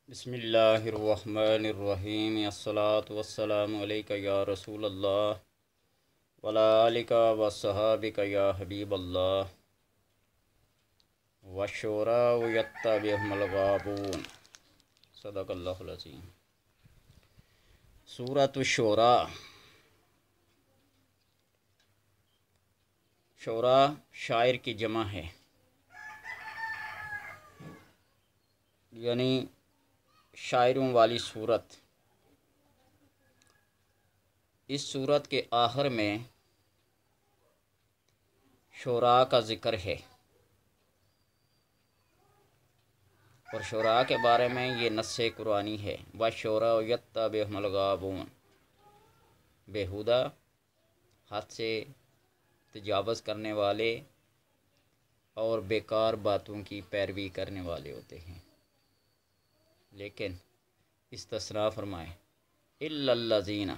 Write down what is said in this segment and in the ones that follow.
بسم اللہ الرحمن الرحیم الصلاۃ والسلام علیک یا رسول اللہ وعلی آلک وصحابک یا حبیب اللہ والشعراء یتبعہم الغاوون۔ صدق اللہ العظیم۔ سورۃ الشعراء۔ شعراء شاعر کی جمع ہے، یعنی شاعروں والی صورت۔ اس صورت کے آخر میں شعراء کا ذکر ہے، اور شعراء کے بارے میں یہ نص قرآنی ہے، وَالشُّعَرَاءُ یَتَّبِعُهُمُ الْغَاوُونَ۔ بیہودہ حد سے تجاوز کرنے والے اور بیکار باتوں کی پیروی کرنے والے ہوتے ہیں، لیکن استثناء فرمائے اِلَّا الَّذِينَ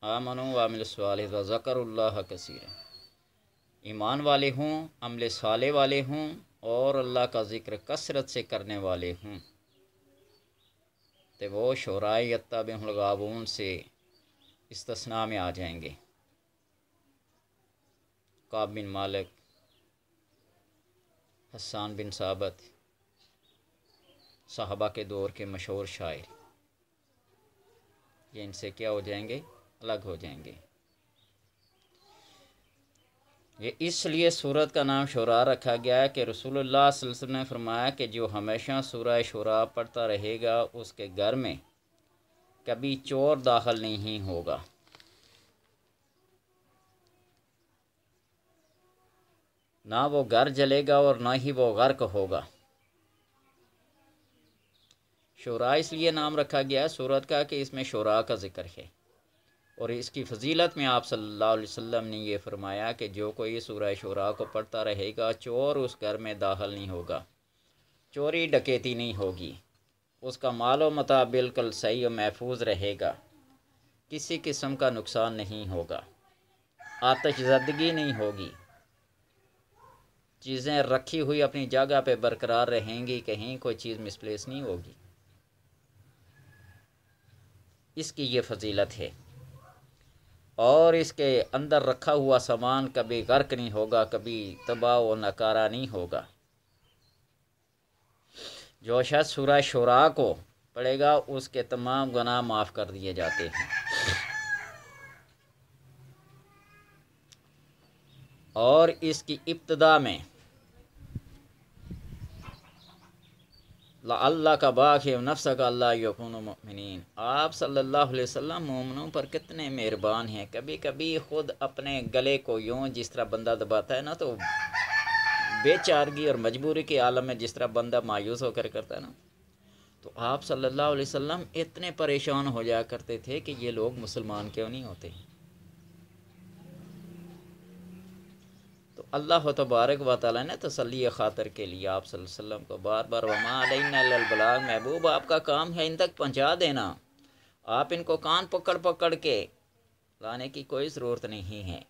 آمَنُوا وَعَمِلُوا الصَّالِحَاتِ وَذَكَرُوا اللَّهَ كَثِيرًا۔ ایمان والے ہوں، عمل صالح والے ہوں، اور اللہ کا ذکر کثرت سے کرنے والے ہوں، تو وہ شعراء یتبعہم الغاوون سے استثناء میں آ جائیں گے۔ کعب بن مالک، حسان بن ثابت، صحابہ کے دور کے مشہور شاعر، یہ ان سے کیا ہو جائیں گے؟ الگ ہو جائیں گے۔ یہ اس لیے سورت کا نام شعراء رکھا گیا ہے کہ رسول اللہ صلی اللہ علیہ وسلم نے فرمایا کہ جو ہمیشہ سورہ شعراء پڑھتا رہے گا اس کے گھر میں کبھی چور داخل نہیں ہوگا۔ نہ وہ گھر جلے گا اور نہ ہی وہ غرق ہوگا۔ شعراء اس لیے نام رکھا گیا ہے سورت کا کہ اس میں شعراء کا ذکر ہے، اور اس کی فضیلت میں آپ صلی اللہ علیہ وسلم نے یہ فرمایا کہ جو کوئی سورہ شعراء کو پڑھتا رہے گا چور اس گھر میں داخل نہیں ہوگا، چوری ڈکیتی نہیں ہوگی، اس کا مال و متاع بالکل صحیح و محفوظ رہے گا، کسی قسم کا نقصان نہیں ہوگا، آتش زدگی نہیں ہوگی، چیزیں رکھی ہوئی اپنی جگہ پہ برقرار رہیں گی، کہیں کوئی چیز مسپلیس نہیں ہوگی۔ اس کی یہ فضیلت ہے، اور اس کے اندر رکھا ہوا سامان کبھی غرق نہیں ہوگا، کبھی تباہ و ناکارہ نہیں ہوگا۔ جو شخص سورہ شعراء کو پڑھے گا اس کے تمام گناہ معاف کر دیے جاتے ہیں۔ اور اس کی ابتدا میں اللہ کا باقی نفس کا اللہ یکون مؤمنین، آپ صلی اللہ علیہ وسلم مومنوں پر کتنے مہربان ہیں۔ کبھی کبھی خود اپنے گلے کو یوں جس طرح بندہ دباتا ہے نا، تو بے چارگی اور مجبوری کے عالم میں جس طرح بندہ مایوس ہو کر کرتا ہے نا، تو آپ صلی اللہ علیہ وسلم اتنے پریشان ہو جایا کرتے تھے کہ یہ لوگ مسلمان کیوں نہیں ہوتے۔ تو اللہ تبارک و تعالیٰ نے تسلی خاطر کے لیے آپ صلی اللہ علیہ وسلم کو بار بار وما علینا الا البلاغ، محبوب آپ کا کام ہے ان تک پہنچا دینا، آپ ان کو کان پکڑ پکڑ کے لانے کی کوئی ضرورت نہیں ہے،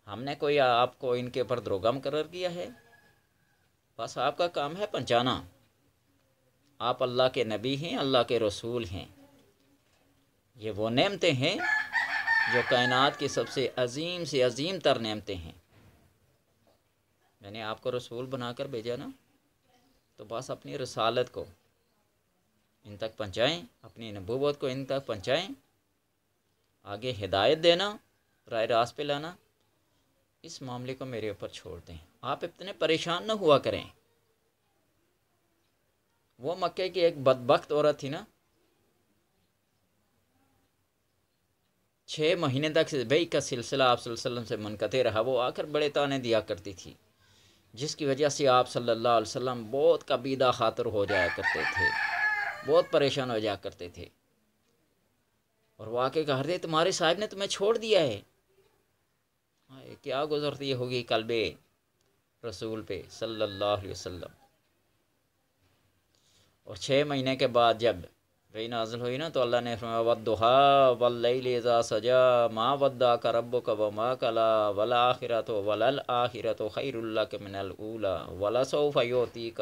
ہم نے کوئی آپ کو ان کے اوپر دروغ مقرر کیا ہے، بس آپ کا کام ہے پہنچانا۔ آپ اللہ کے نبی ہیں، اللہ کے رسول ہیں، یہ وہ نعمتیں ہیں جو کائنات کی سب سے عظیم تر نعمتیں ہیں۔ میں نے آپ کو رسول بنا کر بھیجا نا، تو بس اپنی رسالت کو ان تک پہنچائیں، اپنی نبوت کو ان تک پہنچائیں، آگے ہدایت دینا، راہ راست پہ لانا، اس معاملے کو میرے اوپر چھوڑ دیں، آپ اتنے پریشان نہ ہوا کریں۔ وہ مکے کی ایک بدبخت عورت تھی نا، 6 مہینے تک بیع کا سلسلہ آپ صلی اللہ علیہ وسلم سے منقطع رہا، وہ آ کر بڑے تانے دیا کرتی تھی، جس کی وجہ سے آپ صلی اللہ علیہ وسلم بہت کبیدہ خاطر ہو جایا کرتے تھے، بہت پریشان ہو جایا کرتے تھے، اور وہ آ کے کہا رہے تمہارے صاحب نے تمہیں چھوڑ دیا ہے۔ کیا گزرتی ہوگی قلب رسول پہ صلی اللہ علیہ وسلم۔ اور 6 مہینے کے بعد جب وحی نازل ہوئی نا، تو اللہ نے فرمایا وَالضُّحَىٰ وَاللَّيْلِ إِذَا سَجَىٰ مَا وَدَّعَكَ رَبُّكَ وَمَا قَلَىٰ وَلَلْآخِرَةُ خَيْرٌ لَكَ مِنَ الْأُولَىٰ وَلَسَوْفَ يُعْطِيكَ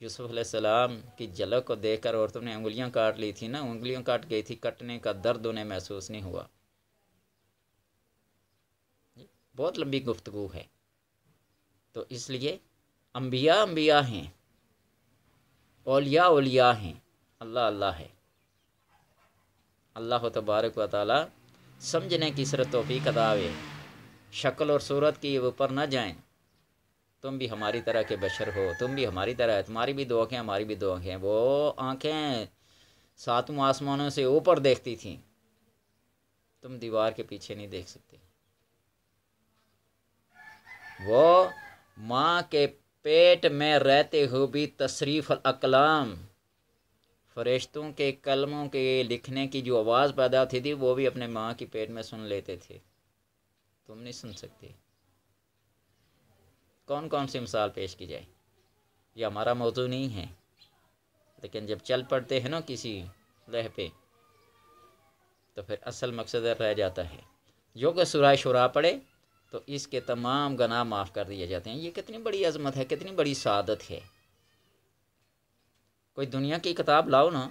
یوسف علیہ السلام کی جھلک کو دیکھ کر اور تم نے انگلیاں کاٹ لی تھی نا، انگلیاں کاٹ گئی تھی، کٹنے کا درد انہیں محسوس نہیں ہوا۔ بہت لمبی گفتگو ہے، تو اس لیے انبیاء انبیاء ہیں، اولیاء اولیاء ہیں، اللہ اللہ ہے۔ اللہ تبارک و تعالی سمجھنے کی صرف توفیق عطا ہوئے، شکل اور صورت کی اوپر نہ جائیں۔ تم بھی ہماری طرح کے بشر ہو، تم بھی ہماری طرح ہے، تمہاری بھی دو آنکھیں ہماری بھی دو آنکھیں۔ وہ آنکھیں ساتوں آسمانوں سے اوپر دیکھتی تھیں، تم دیوار کے پیچھے نہیں دیکھ سکتے۔ وہ ماں کے پیٹ میں رہتے ہوئے بھی تصریف الاقلام، فرشتوں کے کلموں کے لکھنے کی جو آواز پیدا ہوتی تھی وہ بھی اپنے ماں کی پیٹ میں سن لیتے تھے، تم نہیں سن سکتے۔ کون کون سی مثال پیش کی جائے، یہ ہمارا موضوع نہیں ہے، لیکن جب چل پڑتے ہیں نا کسی لہ پہ تو پھر اصل مقصد رہ جاتا ہے۔ جو کہ سورہ شورا پڑھے تو اس کے تمام گناہ معاف کر دیے جاتے ہیں۔ یہ کتنی بڑی عظمت ہے، کتنی بڑی سعادت ہے۔ کوئی دنیا کی کتاب لاؤ نا،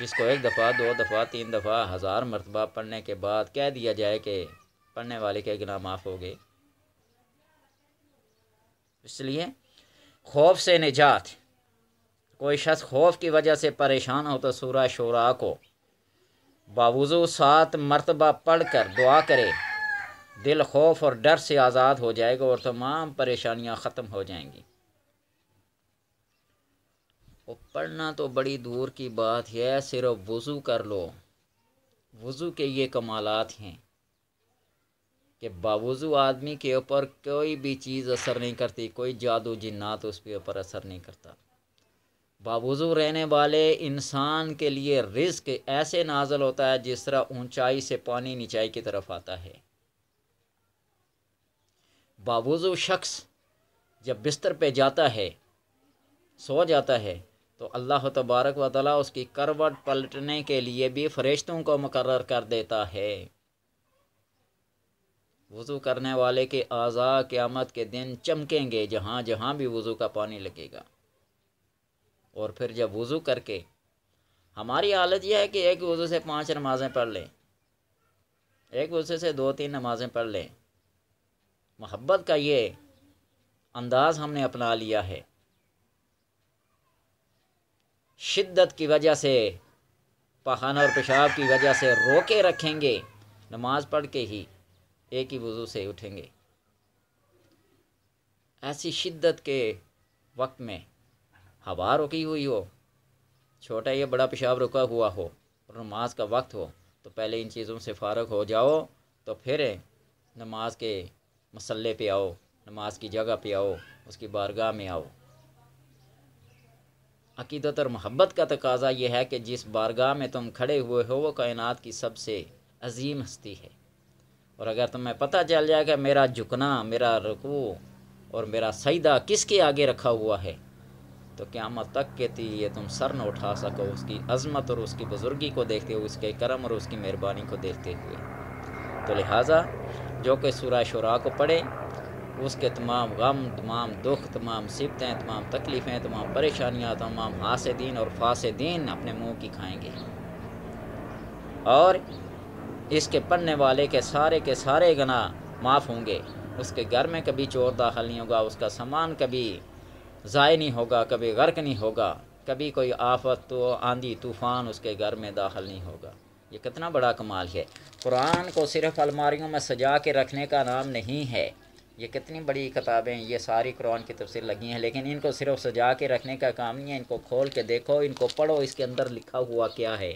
جس کو 1 دفعہ 2 دفعہ 3 دفعہ 1000 مرتبہ پڑھنے کے بعد کہہ دیا جائے کہ پڑھنے والے کے گناہ معاف ہو گئے۔ اس لیے خوف سے نجات، کوئی شخص خوف کی وجہ سے پریشان ہو تو سورہ شورا کو باوضو 7 مرتبہ پڑھ کر دعا کرے، دل خوف اور ڈر سے آزاد ہو جائے گا اور تمام پریشانیاں ختم ہو جائیں گی۔ وہ پڑھنا تو بڑی دور کی بات ہے، صرف وضو کر لو۔ وضو کے یہ کمالات ہیں کہ باوضو آدمی کے اوپر کوئی بھی چیز اثر نہیں کرتی، کوئی جادو جنات اس کے اوپر اثر نہیں کرتا۔ باوضو رہنے والے انسان کے لیے رزق ایسے نازل ہوتا ہے جس طرح اونچائی سے پانی نیچائی کی طرف آتا ہے۔ باوضو شخص جب بستر پہ جاتا ہے، سو جاتا ہے، تو اللہ تبارک و تعالیٰ اس کی کروٹ پلٹنے کے لیے بھی فرشتوں کو مقرر کر دیتا ہے۔ وضو کرنے والے کے اعضاء قیامت کے دن چمکیں گے جہاں جہاں بھی وضو کا پانی لگے گا۔ اور پھر جب وضو کر کے، ہماری حالت یہ ہے کہ ایک وضو سے 5 نمازیں پڑھ لیں، ایک وضو سے 2-3 نمازیں پڑھ لیں۔ محبت کا یہ انداز ہم نے اپنا لیا ہے، شدت کی وجہ سے، پخانہ اور پیشاب کی وجہ سے روکے رکھیں گے، نماز پڑھ کے ہی ایک ہی وضو سے اٹھیں گے۔ ایسی شدت کے وقت میں ہوا رکی ہوئی ہو، چھوٹا یا بڑا پیشاب رکا ہوا ہو اور نماز کا وقت ہو، تو پہلے ان چیزوں سے فارغ ہو جاؤ، تو پھر نماز کے مصلے پہ آؤ، نماز کی جگہ پہ آؤ، اس کی بارگاہ میں آؤ۔ عقیدت اور محبت کا تقاضا یہ ہے کہ جس بارگاہ میں تم کھڑے ہوئے ہو وہ کائنات کی سب سے عظیم ہستی ہے، اور اگر تمہیں پتہ چل جائے کہ میرا جھکنا، میرا رکوع اور میرا سجدہ کس کے آگے رکھا ہوا ہے، تو قیامت تک کے لیے تم سر نہ اٹھا سکو اس کی عظمت اور اس کی بزرگی کو دیکھتے ہوئے، اس کے کرم اور اس کی مہربانی کو دیکھتے ہوئے۔ تو لہٰذا جو کہ سورہ شورا کو پڑھے، اس کے تمام غم، تمام دکھ، تمام مصیبتیں، تمام تکلیفیں، تمام پریشانیاں، تمام حاسدین اور فاسدین اپنے منہ کی کھائیں گے، اور اس کے پڑھنے والے کے سارے گناہ معاف ہوں گے۔ اس کے گھر میں کبھی چور داخل نہیں ہوگا، اس کا سامان کبھی ضائع نہیں ہوگا، کبھی غرق نہیں ہوگا، کبھی کوئی آفت تو آندھی طوفان اس کے گھر میں داخل نہیں ہوگا۔ یہ کتنا بڑا کمال ہے۔ قرآن کو صرف الماریوں میں سجا کے رکھنے کا نام نہیں ہے۔ یہ کتنی بڑی کتابیں، یہ ساری قرآن کی تفسیر لگی ہیں، لیکن ان کو صرف سجا کے رکھنے کا کام نہیں ہے۔ ان کو کھول کے دیکھو، ان کو پڑھو، اس کے اندر لکھا ہوا کیا ہے،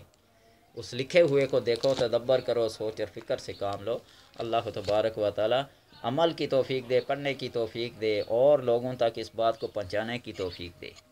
اس لکھے ہوئے کو دیکھو، تدبر کرو، سوچ اور فکر سے کام لو۔ اللہ تبارک و تعالی عمل کی توفیق دے، پڑھنے کی توفیق دے، اور لوگوں تک اس بات کو پہنچانے کی توفیق دے۔